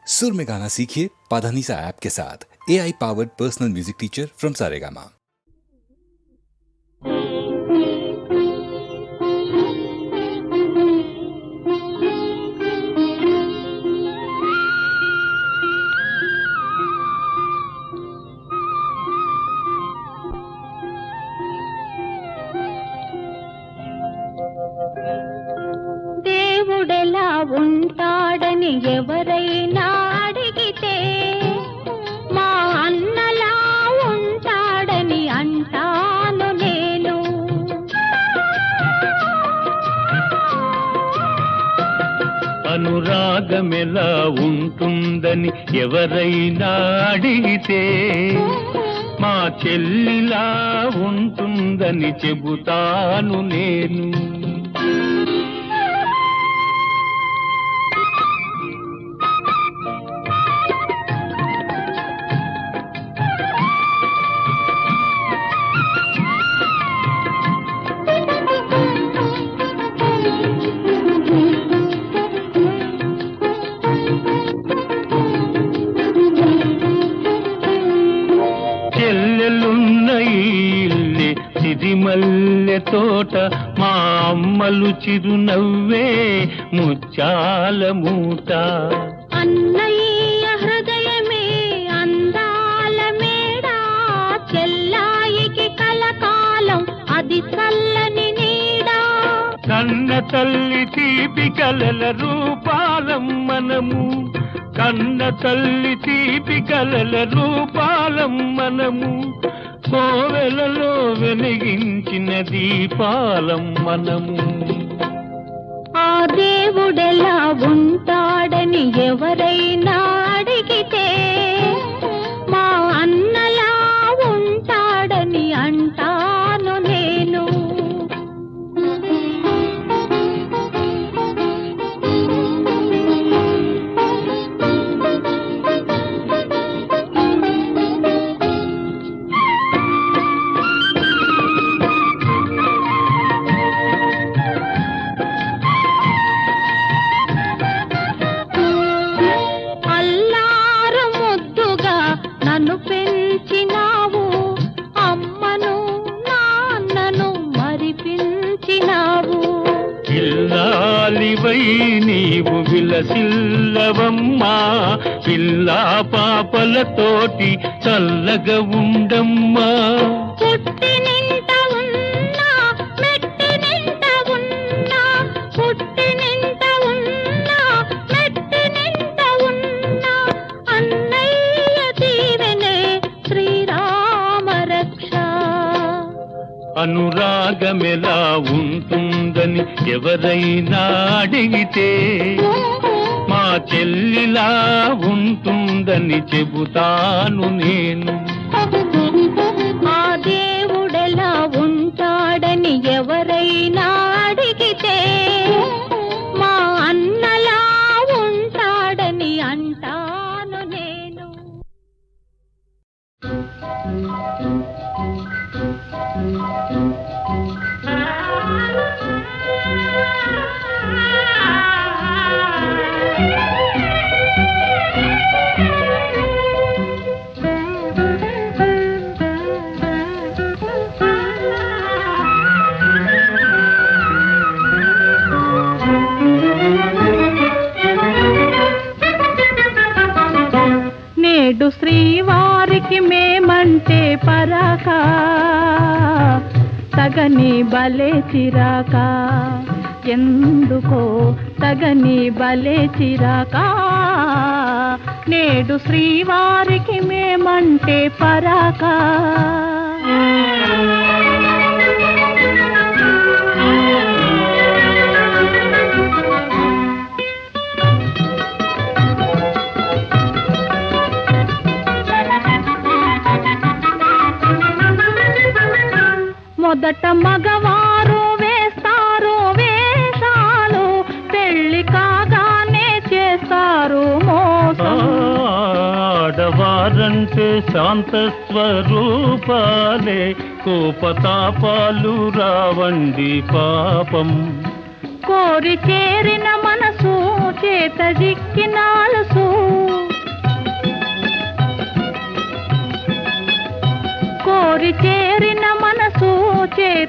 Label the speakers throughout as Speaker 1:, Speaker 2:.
Speaker 1: सुर में गाना सीखिए पाधानीसा ऐप के साथ। AI powered personal music teacher from Saregama.
Speaker 2: దేవుడెలా ఉంటాడని ఎవరైనా అడిగితే మా అన్నలా ఉంటాడని అంటాను నేను.
Speaker 3: అనురాగమెలా ఉంటుందని ఎవరైనా అడిగితే మా చెల్లిలా ఉంటుందని చెబుతాను నేను. మల్లె తోట మా అమ్మలు చిరునవ్వే ముత్యాల మూట.
Speaker 2: అన్నయ్య హృదయమే అందాల మేడ, చెల్లాయికి కలకాలం అది చల్లని నీడ.
Speaker 3: కన్న తల్లి తీపి కలల రూపాలం మనము, కన్న తల్లి తీపి కలల రూపాలం మనము. కోవెలలో వెలిగించిన దీపాలం మనము.
Speaker 2: ఆ దేవుడెలా ఉంటాడని ఎవరైనా అడిగితే మా అన్నలా ఉంటాడని అంటాను నేను. నన్ను పెంచినావు, అమ్మను నాన్నను మరిపించినావు.
Speaker 3: పిల్లాలివై నీవు విలసిల్లవమ్మా, పిల్లా పాపలతోటి చల్లగా ఉండమ్మా.
Speaker 2: పుట్టినింట ఉన్నా మెట్టినింట ఉన్నా, పుట్టినింట ఉన్నా మెట్టినింట ఉన్నా, అన్నయ్య దీవెనే శ్రీరామ రక్ష.
Speaker 3: అనురాగమెలా ఉంటుందని ఎవరైనా అడిగితే మా చెల్లిలా ఉంటుందని చెబుతాను నేను.
Speaker 2: ఆ దేవుడెలా ఉంటాడని ఎవరైనా అడిగితే మా అన్నలా ఉంటాడని అంటాను నేను. నేడు శ్రీవారికి మేమంటే పరాక, తగని బలే చిరాక. ఎందుకో తగని బలే చిరాక, నేడు శ్రీవారికి మేమంటే పరాక. మొదట మగవారు వేస్తారు వేషాలు, పెళ్లి కాగానే చేస్తారు మోసం.
Speaker 3: ఆడవారంటే శాంత స్వరూపాలే, కోపతాపాలు రావండి పాపం.
Speaker 2: కోరి చేరిన మనసు చేత జిక్కినాలసు,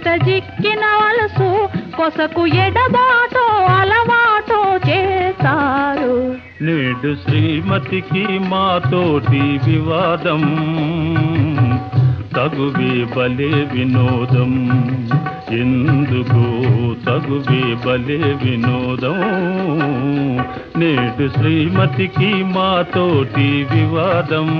Speaker 2: కొస జిక్కిన వలసు కొసకు ఎడబాటో అలవాటో చేశారు.
Speaker 3: నేడు శ్రీమతికి మాతోటి వివాదం, తగువే బలే వినోదం. ఎందుకు తగువే బలే వినోదం, నేడు శ్రీమతికి మాతోటి వివాదం.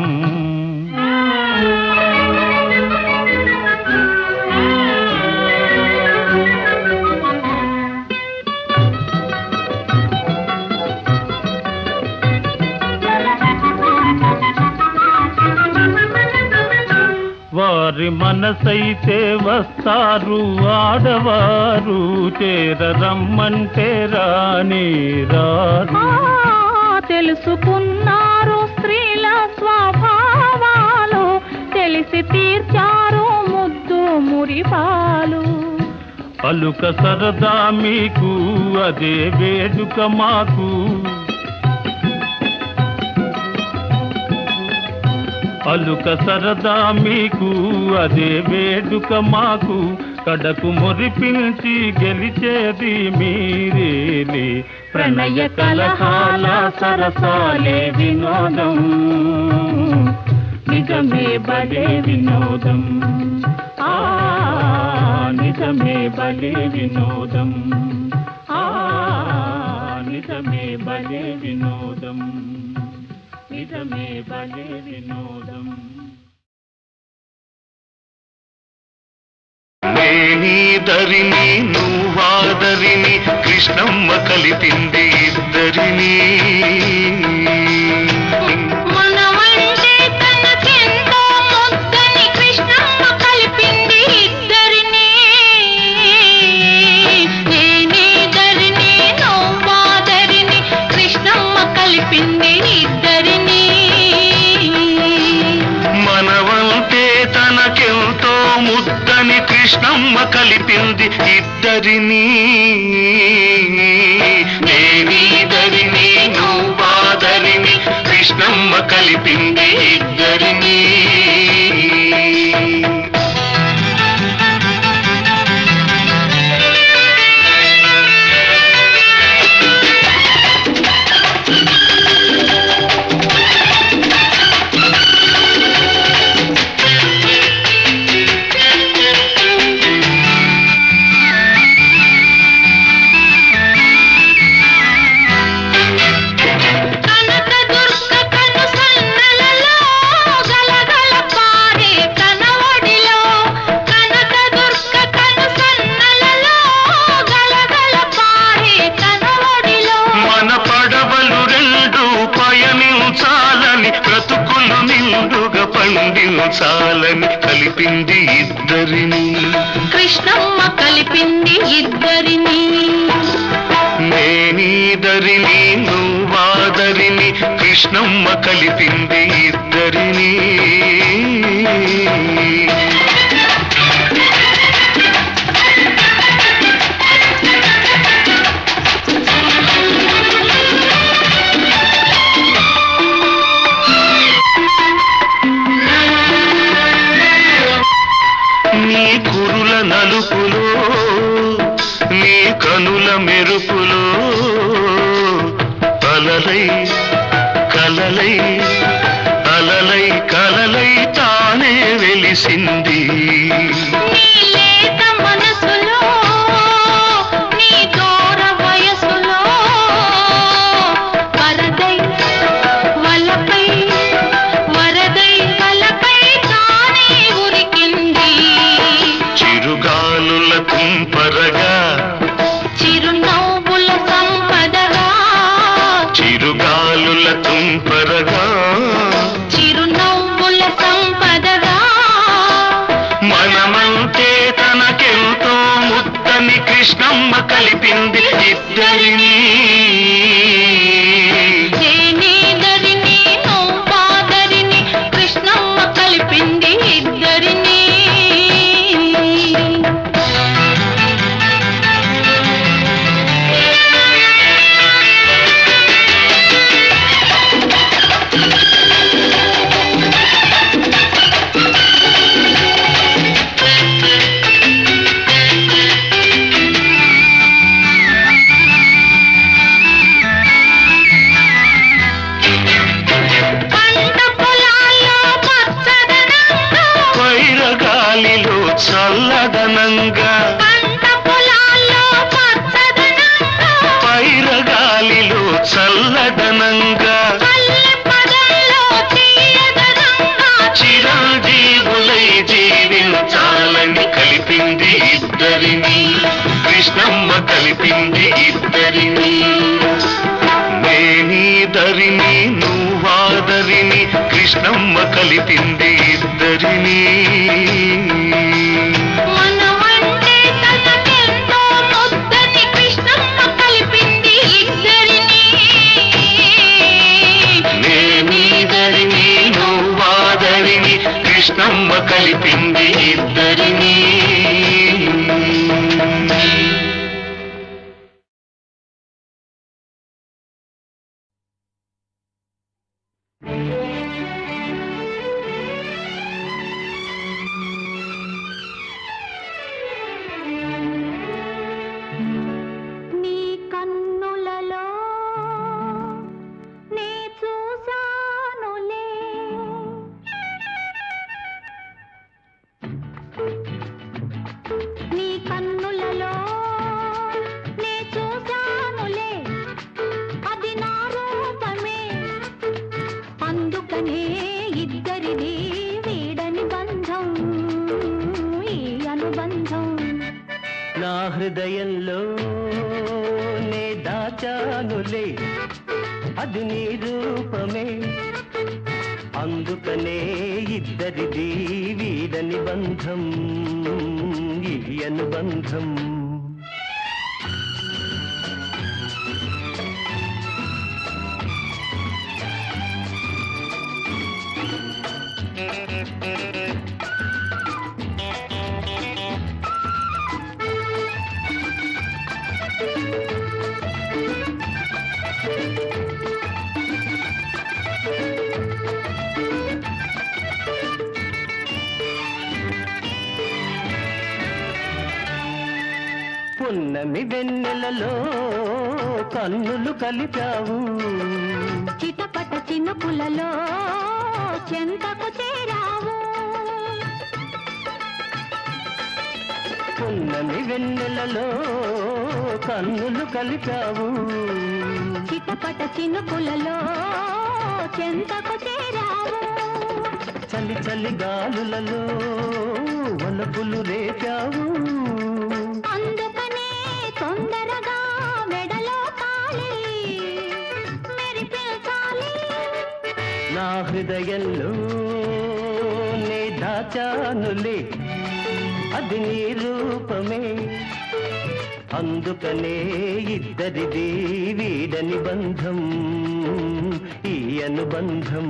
Speaker 3: వారి మనసైతే వస్తారు ఆడవారు, చేరరమ్మంటే రాని రారు.
Speaker 2: తెలుసుకున్నారు స్త్రీల స్వభావాలు, తెలిసి తీర్చారు ముద్దు మురిపాలు.
Speaker 3: అలుక సరదా మీకు అదే వేడుక మాకు, అలుక సరదా మీకు అదే వేడుక మాకు. కడకు మురిపించి గెలిచేది మీరేలే, ప్రణయ కలహాల సరసాలే వినోదం. నిజమే బలే వినోదం, ఆ నిజమే బలే వినోదం, ఆ నిజమే బలే వినోదం, నిజమే బలే వినోదం.
Speaker 4: నేనీదరిని నువ్వాదరిని కృష్ణమ్మ కలిపింది ఇద్దరిని.
Speaker 2: మనమంటే తనకెంతో ముద్దని కృష్ణమ్మ కలిపింది ఇద్దరిని. నేనేదరిని నువ్వాదరిని కృష్ణమ్మ కలిపింది ఇద్దరిని.
Speaker 4: మనవంటే తనకెంతో ముద్దని కృష్ణమ్మ కలిపింది ఇద్దరిని. నేనీదరిని నువ్వాదరిని కృష్ణమ్మ కలిపింది ఇద్దరిని. పండించాలని కలిపింది ఇద్దరిని.
Speaker 2: కృష్ణమ్మ కలిపింది ఇద్దరిని.
Speaker 4: నేనీదరిని నువ్వాదరిని కృష్ణమ్మ కలిపింది ఇద్దరిని. నీ కురుల నలుపులో నీ కనుల మెరుపులో అలలై కలలై అలలై కలలై తానే వెలిసింది.
Speaker 2: నీ లేత మనసులో నీ దూర వయసులో వరదై వలపై వరదై వలపై తానే ఉరికింది.
Speaker 4: చిరుగాలుల తుంపరగా
Speaker 2: చిరునవ్వుల సంపదగా,
Speaker 4: చిరుగాలుల తుంపరగా
Speaker 2: చిరునవ్వుల సంపదగా.
Speaker 4: మనమంటే తనకెంతో ముద్దని కృష్ణమ్మ కలిపింది ఇద్దరిని.
Speaker 2: నేనేదరిని నువ్వాదరిని కృష్ణమ్మ కలిపింది ఇద్దరిని.
Speaker 4: కృష్ణమ్మ కలిపింది ఇద్దరిని నేనీదరిని నువ్వాదరిని కృష్ణమ్మ కలిపింది ఇద్దరిని
Speaker 2: మనమంటే తనకెంతో ముద్దని కృష్ణమ్మ కలిపింది ఇద్దరిని
Speaker 4: నేనీదరిని నువ్వాదరిని కృష్ణమ్మ కలిపింది ఇద్దరిని
Speaker 2: నీ కన్నులలో నే చూసానులే నీ కన్నులలో నే చూసానులే అది నా రూపమే అందుకనే ఇద్దరిది వీడని బంధం ఈ అనుబంధం
Speaker 3: నా హృదయంలో నే దాచానులే అది నీ రూపమే అందుకనే ఇద్దరిది వీడని బంధం ఈ అనుబంధం పున్నమి వెన్నెలలో కన్నులు కలిపావు
Speaker 2: చిటపట చినుకులలో చెంతకు చేరావు
Speaker 3: పున్నమి వెన్నెలలో కన్నులు కలిపావు
Speaker 2: చిటపట చినుకులలో చెంతకు చేరావు
Speaker 3: చలి చలి గాలులలో వలపులు రేపావు
Speaker 2: అందుకనే తొందరగా మెడలో తాళి మెరిపించాలి
Speaker 3: నా హృదయంలో నే దాచానులే అది నీ రూపమే అందుకనే ఇద్దరిది వీడని బంధం ఈ అనుబంధం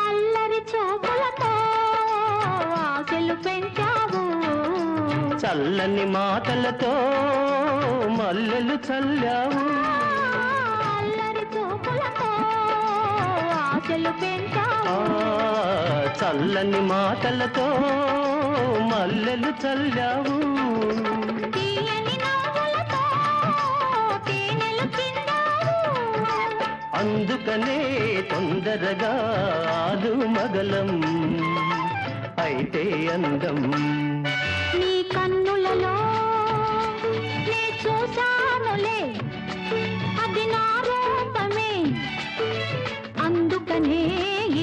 Speaker 2: అల్లరి చూపులతో ఆశలు పెంచావు
Speaker 3: చల్లని మాటలతో మల్లెలు చల్లావు
Speaker 2: అల్లరి చూపులతో ఆశలు పెంచావు
Speaker 3: చల్లని మాటలతో మల్లెలు చల్లావు
Speaker 2: తీయని నవ్వులతో తేనెలు చిందావు
Speaker 3: అందుకనే తొందరగా ఆలు మగలం అయితే అందం
Speaker 2: నీ కన్నులలో నే చూసానులే అది నా రూపమే అందుకనే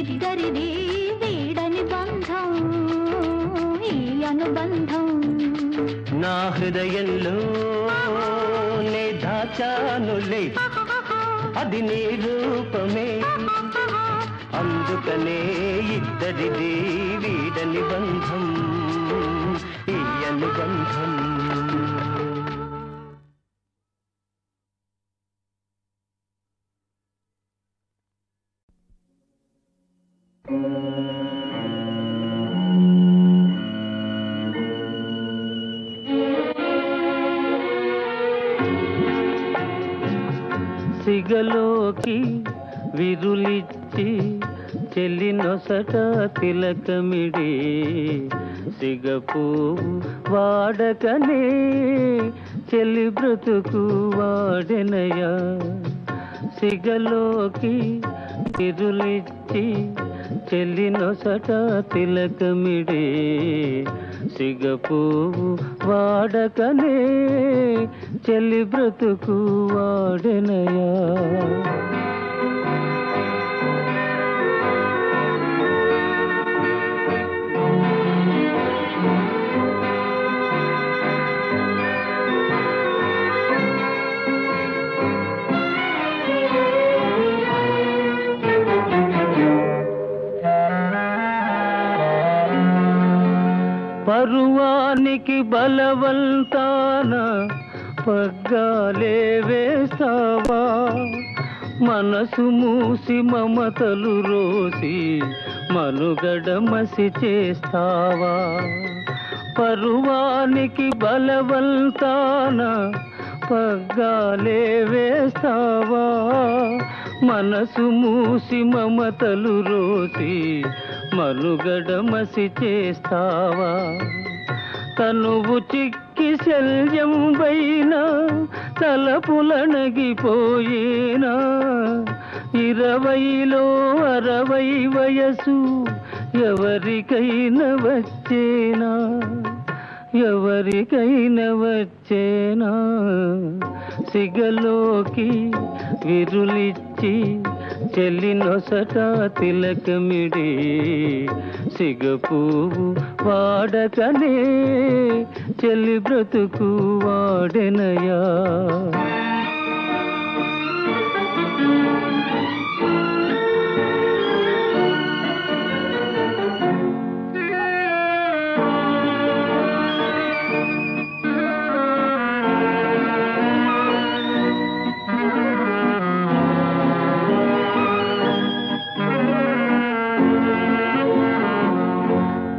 Speaker 2: ఇద్దరిది వీడని బంధం ఈ అనుబంధం
Speaker 3: నా హృదయంలో నే దాచానులే అది నీ రూపమే అందుకనే ఇద్దరిది వీడని బంధం ఈ అనుబంధం సిగలోకి విరులిచ్చి చెల్లి నొసట తిలకమిడి సిగపువ్వు వాడకనే చెల్లి బ్రతుకు వాడెనయా సిగలోకి తిరులిచ్చి చెల్లి నొసట తిలకమిడి సిగపువ్వు వాడకనే చెల్లి బ్రతుకు వాడెనయా పరువానికి బలవంతాన పగ్గాలే వేస్తావా మనసు మూసి మమతలు రోసి మనుగడ మసి చేస్తావా పరువానికి బలవంతాన పగ్గాలే వేస్తావా మనసు మూసి మమతలు రోసి మనుగడ మసి చేస్తావా తనువు చిక్కి శల్యం వైనా తలపులనగిపోయేనా 20లో 60 వయసు ఎవరికైనా వచ్చేనా ఎవరికైనా వచ్చేనా సిగలోకి విరులిచ్చి చెల్లి నొసట తిలకమిడి సిగపువ్వు వాడకనే చెల్లి బ్రతుకు వాడెనయా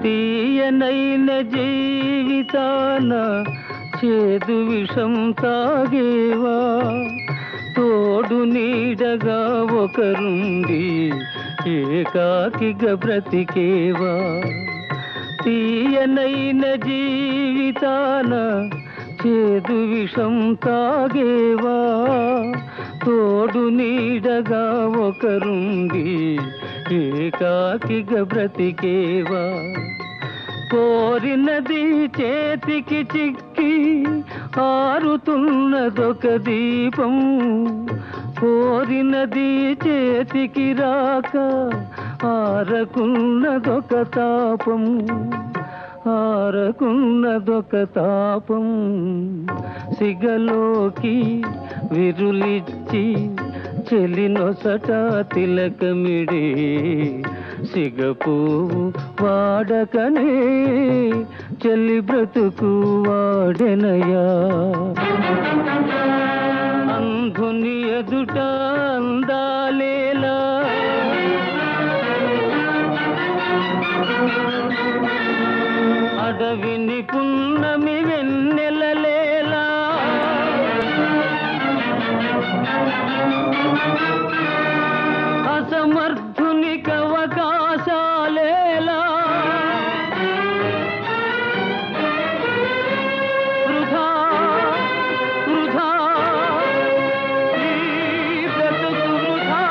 Speaker 3: తీయనైన జీవితాన చేదు విషం తాగేవా తోడు నీడగా ఒకరుండి ఏకాకిగా బ్రతికేవా తీయనైన జీవితాన చేదు విషం తాగేవా తోడు నీడగా ఒకరుండి ఏకాకిగా బ్రతికేవా కోరినది చేతికి చిక్కి ఆరుతున్నదొక దీపం కోరినది చేతికి రాక ఆరకున్నదొక తాపం ఆరకున్నదొక తాపం సిగలోకి విరులిచ్చి చెల్లి నొసట తిలకమిడి సిగపువ్వు వాడకనే చెల్లి బ్రతుకు వాడెనయా అంధుని ఎదుట అందాలేలా అడవిని పున్నమి వెన్నెలలేలా అసమర్థునికి అవకాశాలేలా వృధా వృధా ఈ బ్రతుకు వృధా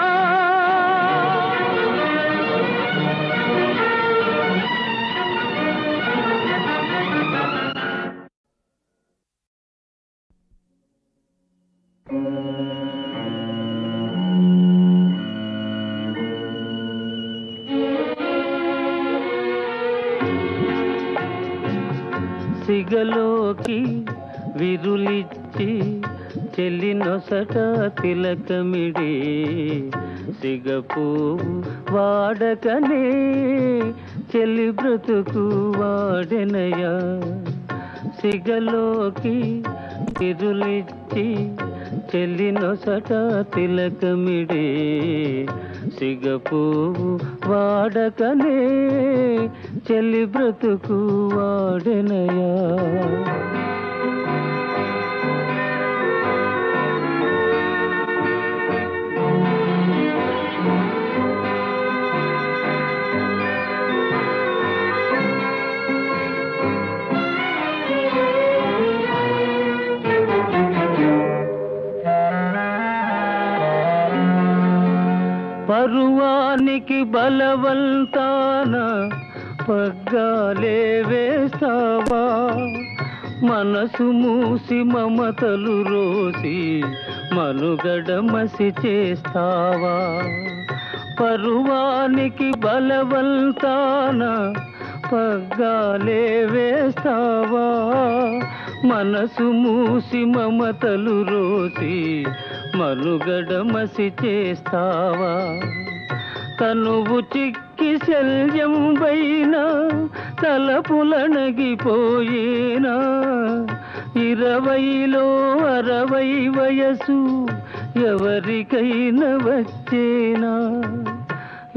Speaker 3: సిగలోకి విరులిచ్చి చెల్లి నొసట తిలకమిడి సిగపువ్వు వాడకనే చెల్లి బ్రతుకు వాడెనయా సిగలోకి విరులిచ్చి చెల్లి నొసట తిలకమిడి సిగపువ్వు వాడకనే చెల్లి బ్రతుకు వాడెనయా బలవంతాన పగ్గాలే వేస్తావా మనసు మూసి మమతలు రోసి మనుగడ మసి చేస్తావా పరువానికి బలవంతాన పగ్గాలే వేస్తావా మనసు మూసి మమతలు రోసి మనుగడ మసి చేస్తావా తనువు చిక్కి శల్యం పైన తలపులనగిపోయేనా 20లో 60 వయసు ఎవరికైనా వచ్చేనా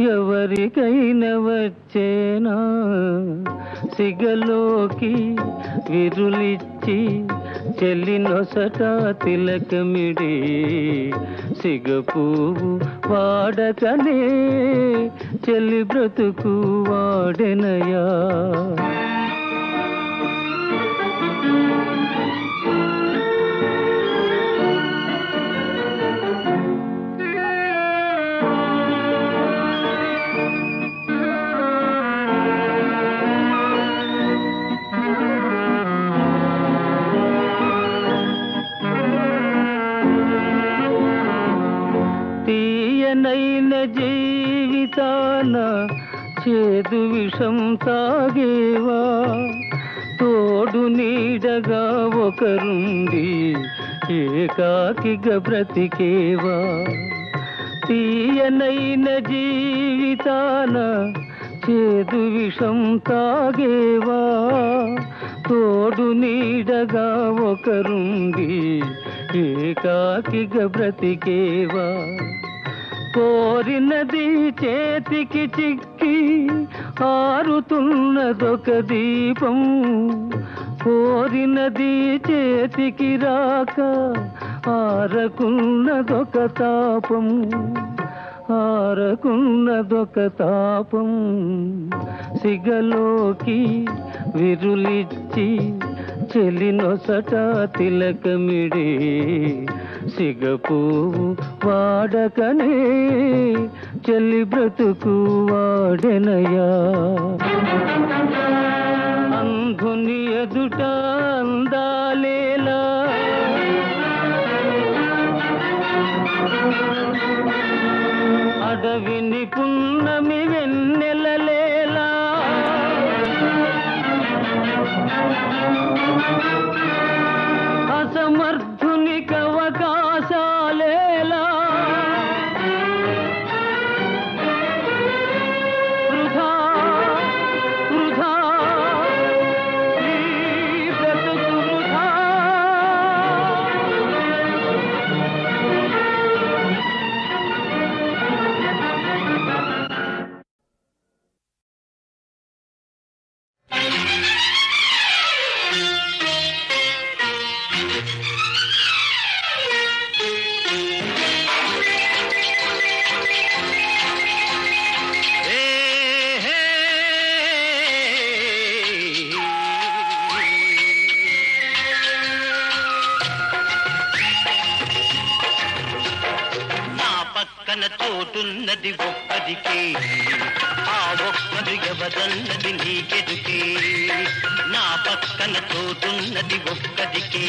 Speaker 3: ఎవరికైనా వచ్చేనా సిగలోకి విరులిచ్చి చెల్లినొసట తిలకమిడి సిగపువ్వు వాడకనే చెల్లి బ్రతుకు వాడెనయా తీయనైన జీవితాన చేదు విషం తాగేవా తోడు నీడగా ఒకరుండి ఏకాకిగా బ్రతికేవా తీయనైన జీవితాన చేదు విషం తాగేవా తోడు నీడగా ఒకరుండి ఏకాకిగా బ్రతికేవా కోరినది చేతికి చిక్కి ఆరుతున్నదొక దీపం కోరినది చేతికి రాక ఆరకున్నదొక తాపం ఆరకున్నదొక తాపం సిగలోకి విరులిచ్చి చెలినొసట తిలకమిడి సిగపువ్వు వాడకనే చెల్లి బ్రతుకు వాడెనయా అంధుని ఎదుట అందాలేలా అడవిని పున్నమి వెన్నెలలేలా అసమర్థునికి అవకాశాలేలా వృధా వృధా ఈ బ్రతుకు వృధా
Speaker 5: చోటున్నది ఒక్కదికే ఆ ఒక్కదు ఎవరన్నది నీకెదుకే నా పక్కన చోటున్నది ఒక్కదికే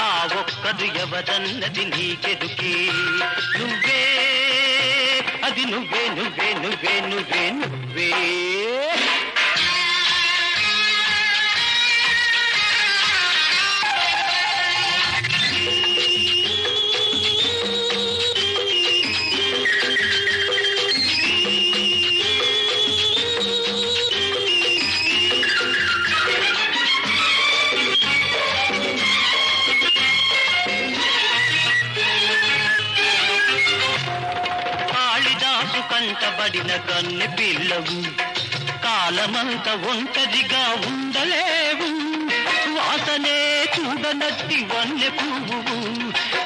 Speaker 5: ఆ ఒక్కదు ఎవరన్నది నీకెదుకే నువ్వే అది నువ్వే నువ్వే నువ్వే నువ్వే నువ్వే కంటబడిన కన్నె పిల్లవు కాలమంత ఒంటరిగా ఉండలేవు వాసనే చూడనట్టి వన్నె పువ్వు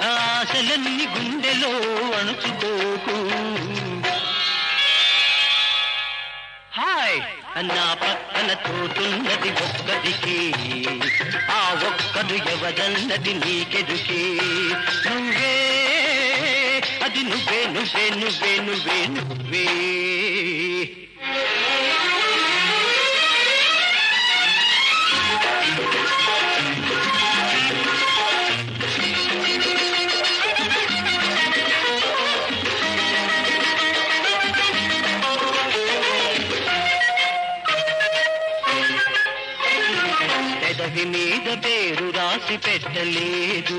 Speaker 5: ఆశలన్నీ గుండెలో అణుచుకోకు హాయ్ నా పక్కన చోటున్నది ఒక్కదికే ఆ ఒక్కదు ఎవరన్నది నీకెదుకే నువ్వే అది నువ్వే నువ్వే నువ్వే నువ్వే నువ్వే పెదవి మీద పేరు రాసి పెట్టలేదు,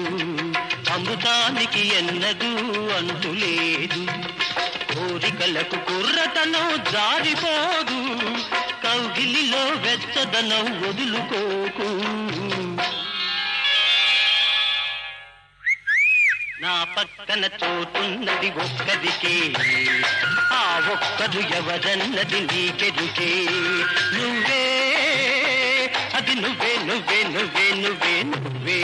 Speaker 5: అమృతానికి ఎన్నదూ అంతులేదు. కోరికలకు కుర్రతనం జారిపోదు, కౌగిలిలో వెచ్చదనం వదులుకోకు. నా పక్కన చోటున్నది ఒక్కదికే, ఆ ఒక్కదు ఎవరన్నది నీకెదుకే. నువ్వే అది నువ్వే నువ్వే నువ్వే నువ్వే నువ్వే.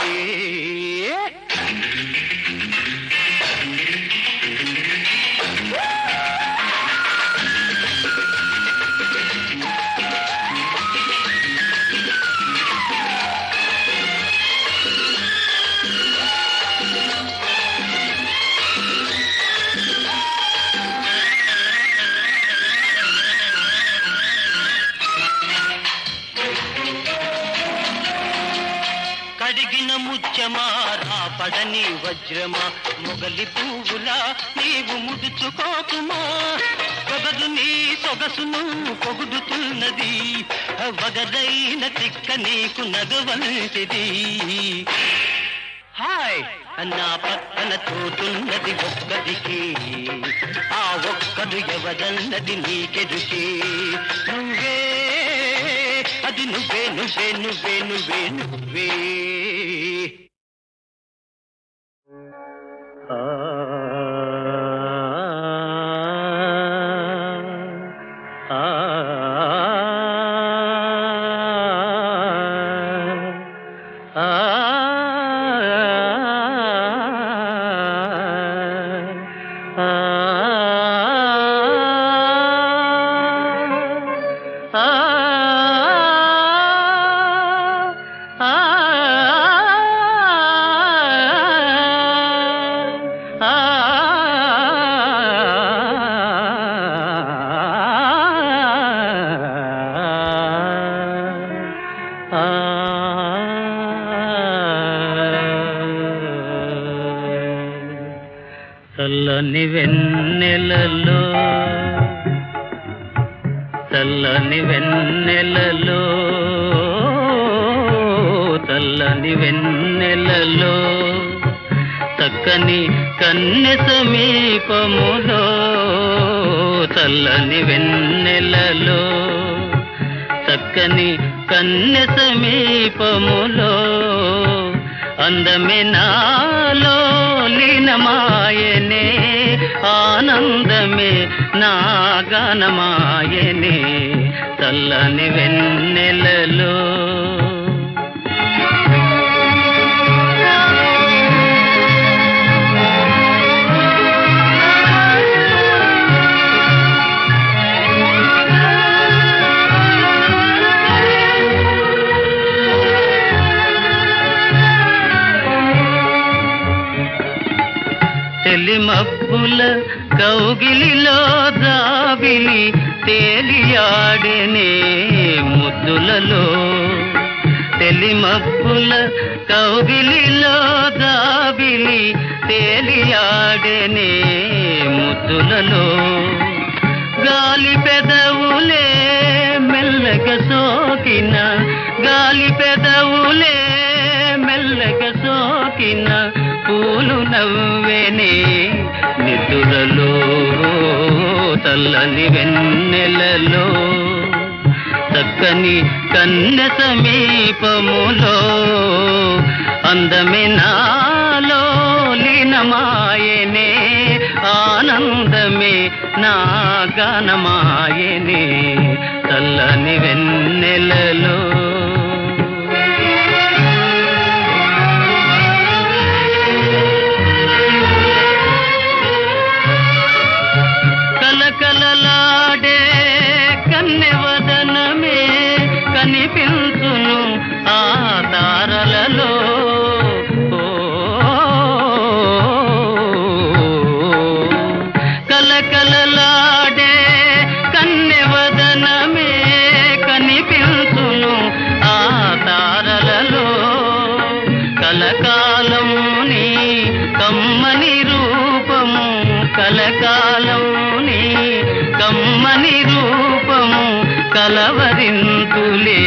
Speaker 5: కడిగిన ముత్యమా రాపడని వజ్రమా, మొగలి పువ్వులా నీవు ముడుచుకోకుమా. పొగదు నీ సొగసును పొగుడుతున్నది, వగదైన తిక్క నీకు నగవంటిది. హాయ్ నా పక్కన చోటున్నది ఒక్కదికి, ఆ ఒక్కదు ఎవరన్నది నీకెదుకే. నువ్వే అది నువ్వే నువ్వే నువ్వే నువ్వే నువ్వే. చల్లని వెన్నెలలో చల్లని వెన్నెలలో చల్లని వెన్నెలలో చక్కని కన్నె సమీపములో చల్లని వెన్నెలలో చక్కని కన్నె సమీపములో అందమే నాలో లీనమాయనే ఆనందమే నా గానమాయనే చల్లని వెన్నెలలో. తెలిమబ్బుల కౌగిలిలో దావిలి తేలియాడనే ముద్దులలో తెలిమబ్బుల కౌగిలిలో దావిలి తేలియాడనే ముద్దులలో గాలి పెదవులే మెల్లగా సోకిన గాలి పెదవులే మెల్లగా సోకిన పూలు నవ్వేనే నిదురలో చల్లని వెన్నెలలో చక్కని కన్నె సమీపములో అందమే నాలో లీనమాయనే ఆనందమే నా గానమాయనే చల్లని వెన్నెలలో. కలకలలాడే కన్నెవదనమే కనిపించును ఆ తారలలో కలకలలాడే కన్నె కలవరింతులే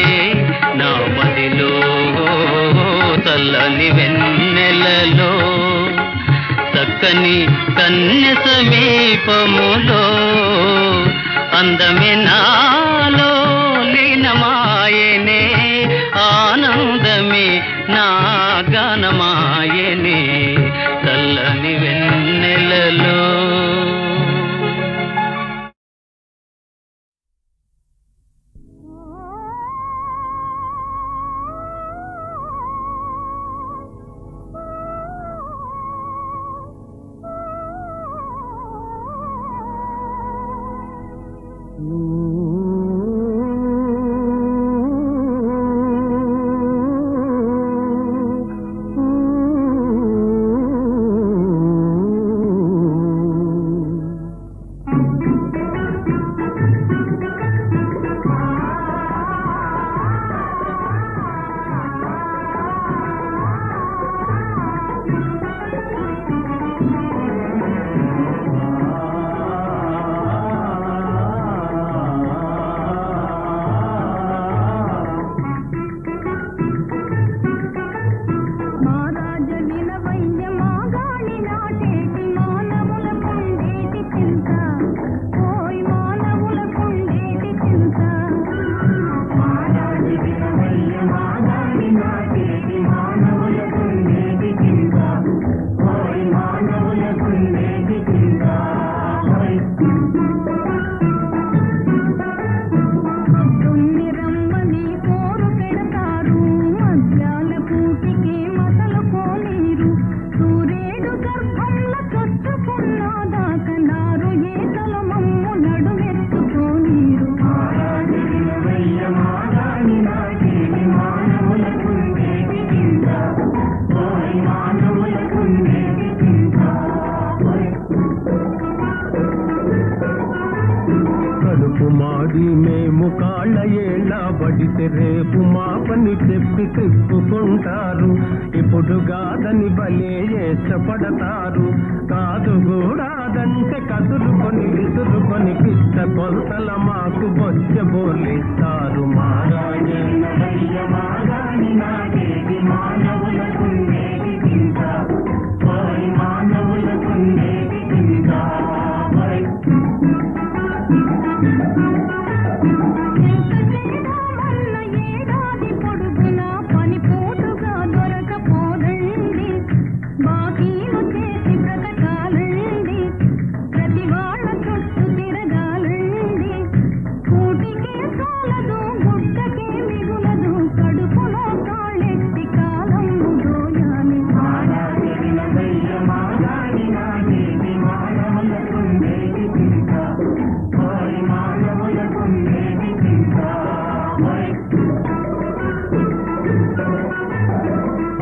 Speaker 5: నా మదిలో చల్లని వెన్నెలలో చక్కని కన్య సమీపములో అందమే నాలో లీనమాయనే ఆనందమే నా గానమాయనే చల్లని వెన్నెలలో.
Speaker 3: మాది మేము కాళ్ళ ఏళ్ళ బడితే రేపు మా పని చెప్పి తిప్పుకుంటారు. ఇప్పుడు కాదని బలే ఇష్టపడతారు. కాదు కూడాదంటే కదులుకొని విసురుకొని పిచ్చ కొలతల మాకు బొచ్చ బోలిస్తారు.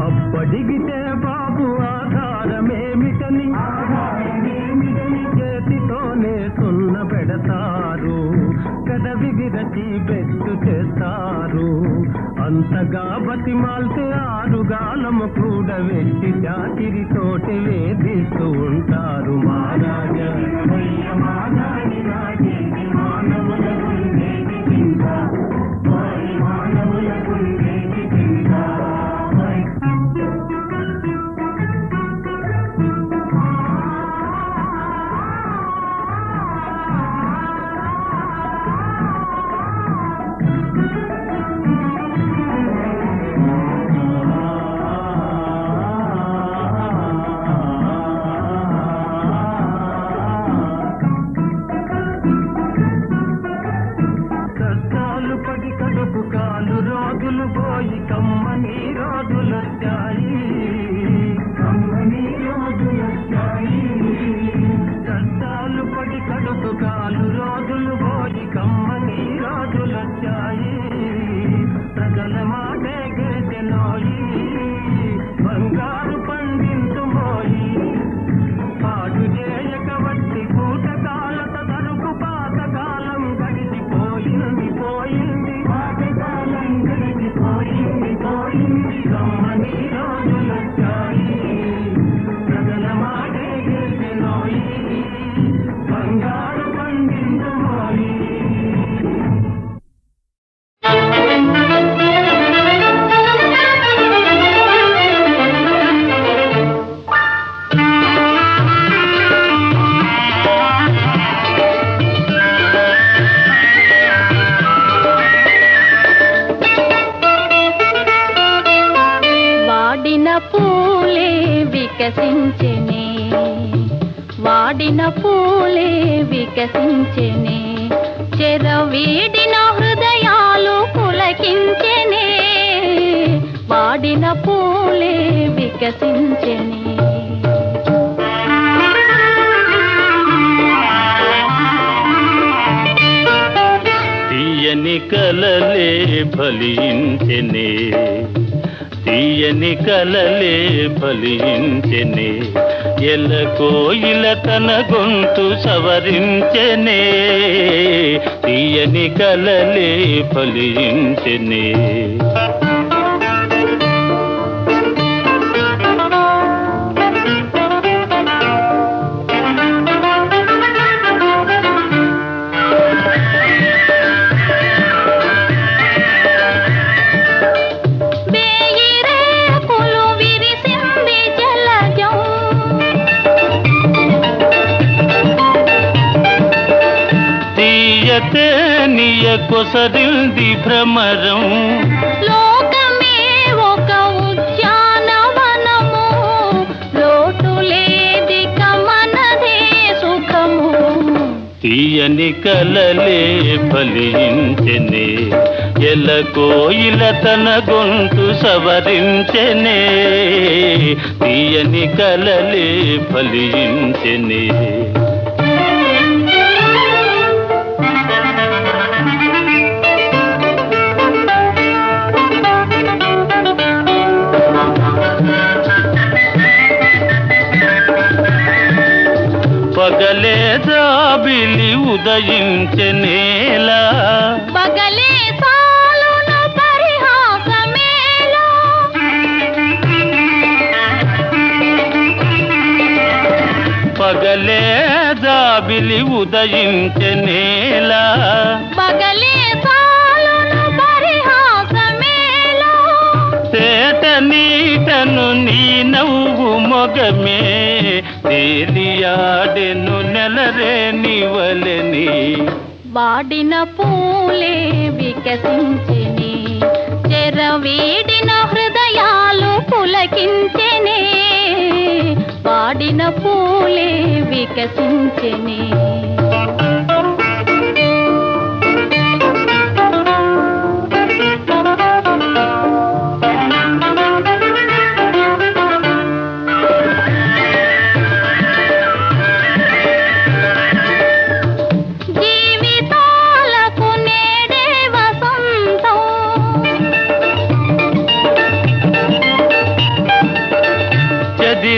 Speaker 3: అబ్బడిగితే బాబు ఆధారమేమిటని చేతితోనే సున్న పెడతారు. పెదవి విరచి బెట్టు చేస్తారు. అంతగా బతిమాల్తే ఆరుగాలము కూడా వెట్టి చాకిరితోటి వేధిస్తూ ఉంటారు. మహారాజా పోయి కమ్మని రోజులొచ్చాయి. కష్టాలు పడి కడుపు కాలు రోజులు పోయి కమ్మని రోజులొచ్చాయి. ప్రజల మాటే గెలిచెనోయి బంగారు పండించుమోయి. పాటు చేయక వట్టి కూటకాలత తరుపు పాతకాలం గడిచిపోయింది పోయింది. పాతకాలం గడిచిపోయింది పోయింది. కమ్మని రోజులొచ్చాయి. ప్రజల మాటే గెలిచెనోయి బంగారు పండించుమోయి.
Speaker 2: వికసించెనే వాడిన పూలే వికసించెనే చెరవీడిన హృదయాలు పులకించెనే వాడిన పూలే వికసించెనే
Speaker 5: తీయని కలలే ఫలించెనే తీయని కలలే ఫలించెనే ఎల్ల కోయిల తన గొంతు సవరించెనే తీయని కలలే ఫలించెనే తీయతేనియ కొసరింది భ్రమరం
Speaker 2: లోకమే ఒక ఉద్యానవనము లోటు లేదిక మనదే సుఖము
Speaker 5: తీయని కలలే ఫలించెనే ఎల కోయిల తన గొంతు సవరించెనే తీయని కలలే ఫలించెనే పగలే జాబిలి ఉదయించెనేలా
Speaker 2: పగలే సాలున పరిహాసమేలా
Speaker 5: పగలే జాబిలి ఉదయించెనేలా
Speaker 2: పగలే సాలున పరిహాసమేలా
Speaker 5: తేట నీటను నీ నవ్వు మొగమే తేలియాడెను నెలరేనివలని
Speaker 2: వాడిన పూలే వికసించెనే చెరవీడిన హృదయాలు పులకించెనే వాడిన పూలే వికసించెనే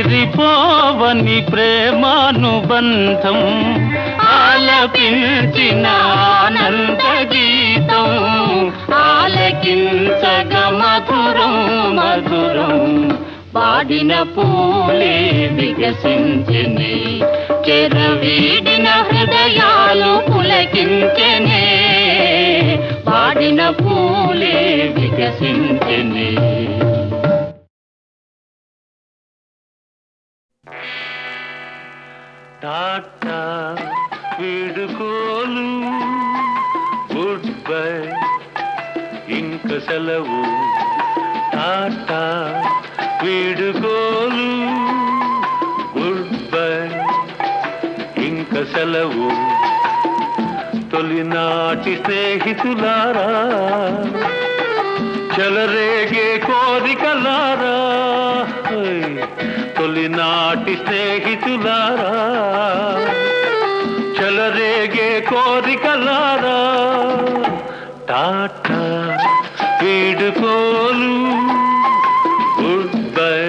Speaker 5: చెదిరిపోవని ప్రేమానుబంధం ఆలపించిన ఆనంద గీతం ఆలకించగ మధురం మధురం వాడిన పూలే వికసించెనే చెరవీడిన హృదయాలు పులకించెనే వాడిన పూలే వికసించెనే టాటా వీడుకోలు గుడ్ బై ఇంక సెలవు టాటా వీడుకోలు గుడ్ బై ఇంక సెలవు తొలినాటి స్నేహితులారా చెలరేగే కోరికలారా తొలినాటి స్నేహితులారా చెలరేగే కోరికలారా టాటా వీడుకోలు గుడ్ బై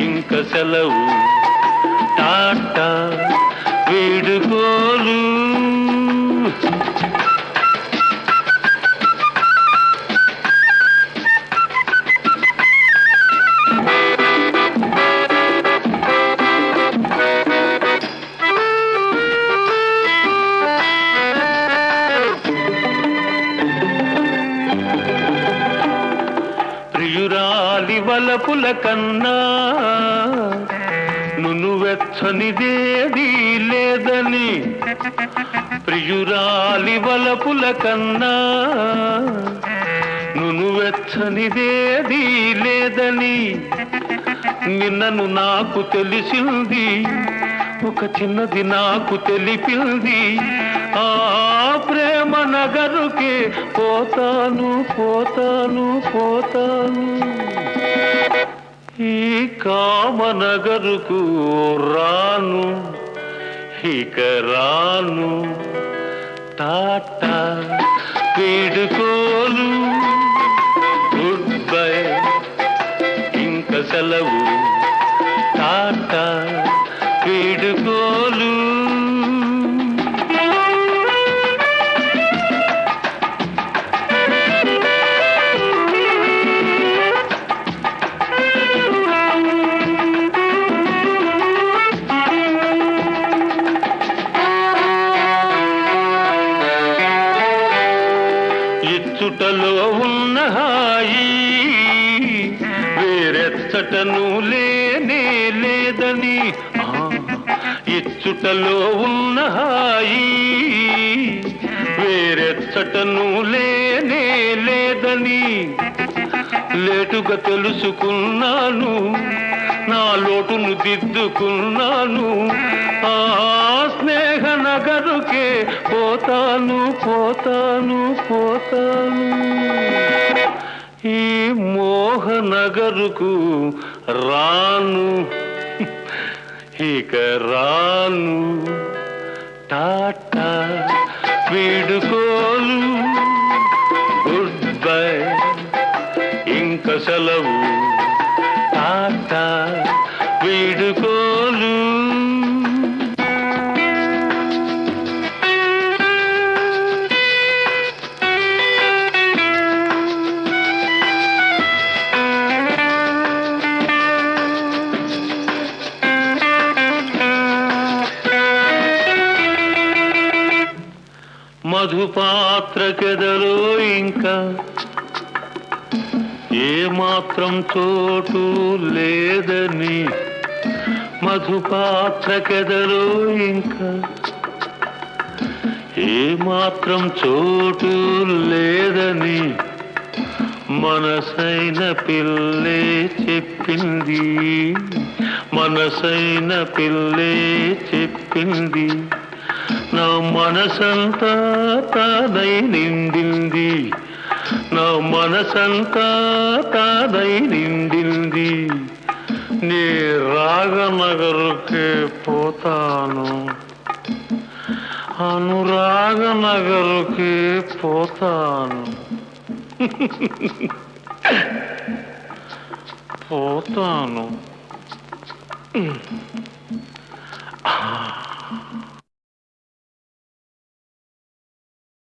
Speaker 5: ఇంక సెలవు టాటా వీడుకోలు ప్రియురాలి వలపుల కన్నా నువ్వెచ్చనిదేదీ లేదని ప్రియురాలి వలపుల కన్నా నువ్వెచ్చనిదేదీ లేదని నిన్నను నాకు తెలిసింది, ఒక చిన్నది నాకు తెలిపింది. ఆ ప్రేమ నగరుకే పోతాను పోతాను పోతాను, ఈ కామనగరుకు రాను ఇక రాను. టాటా వీడుకోలు, గుడ్ బై ఇంక సెలవు. టాటా వీడుకోలు. ఇచ్చుటలో ఉన్న హాయి వేరెచ్చటను లేనే లేదని, ఇచ్చుటలో ఉన్న హాయి వేరెచ్చటను లేనే లేదని లేటుగా తెలుసుకున్నాను, నా లోటును దిద్దుకున్నాను. ఆ స్నేహ నగరుకే పోతాను పోతాను పోతాను, ఈ మోహ నగరుకు రాను ఇక రాను. టాటా వీడుకోలు, గుడ్ బై ఇంక సెలవు. టాటా వీడుకోలు. మధుపాత్రకెదలో ఇంకా ఏమాత్రం చోటు లేదని, మధుపాత్రకెదలో ఇంకా ఏమాత్రం చోటు లేదని మనసైన పిల్లే చెప్పింది, మనసైన పిల్లే చెప్పింది. నా మనసంతా తానై నిండింది, నా మనసంతా తానై నిండింది. నీ రాగనగరుకే పోతాను, అనురాగనగరుకే పోతాను పోతాను.